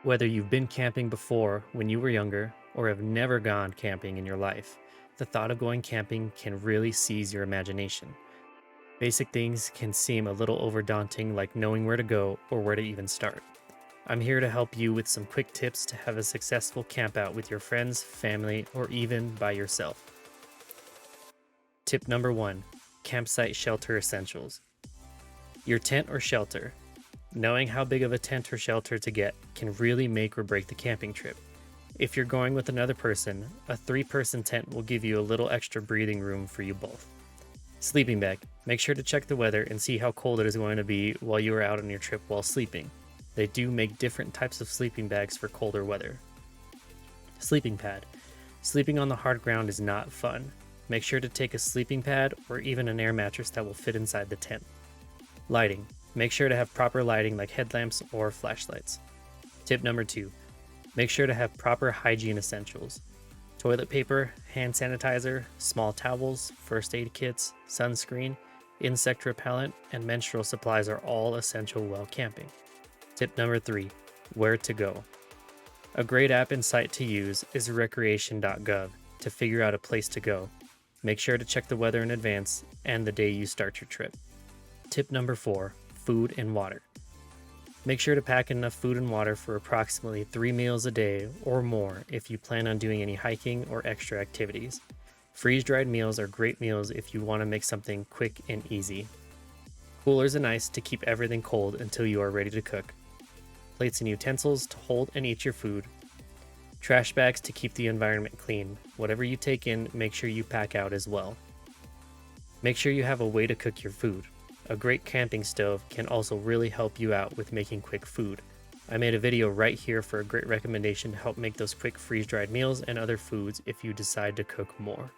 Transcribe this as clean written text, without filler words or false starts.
Whether you've been camping before when you were younger or have never gone camping in your life, the thought of going camping can really seize your imagination. Basic things can seem a little overdaunting, like knowing where to go or where to even start. I'm here to help you with some quick tips to have a successful camp out with your friends, family, or even by yourself. Tip number 1: Campsite shelter essentials. Your tent or shelter. Knowing how big of a tent or shelter to get can really make or break the camping trip. If you're going with another person, a 3-person tent will give you a little extra breathing room for you both. Sleeping bag. Make sure to check the weather and see how cold it is going to be while you are out on your trip while sleeping. They do make different types of sleeping bags for colder weather. Sleeping pad. Sleeping on the hard ground is not fun. Make sure to take a sleeping pad or even an air mattress that will fit inside the tent. Lighting. Make sure to have proper lighting like headlamps or flashlights. Tip number 2. Make sure to have proper hygiene essentials. Toilet paper, hand sanitizer, small towels, first aid kits, sunscreen, insect repellent, and menstrual supplies are all essential while camping. Tip number 3. Where to go. A great app and site to use is recreation.gov to figure out a place to go. Make sure to check the weather in advance and the day you start your trip. Tip number 4. Food and water. Make sure to pack enough food and water for approximately 3 meals a day or more if you plan on doing any hiking or extra activities. Freeze-dried meals are great meals if you want to make something quick and easy. Coolers and ice to keep everything cold until you are ready to cook. Plates and utensils to hold and eat your food. Trash bags to keep the environment clean. Whatever you take in, make sure you pack out as well. Make sure you have a way to cook your food. A great camping stove can also really help you out with making quick food. I made a video right here for a great recommendation to help make those quick freeze-dried meals and other foods if you decide to cook more.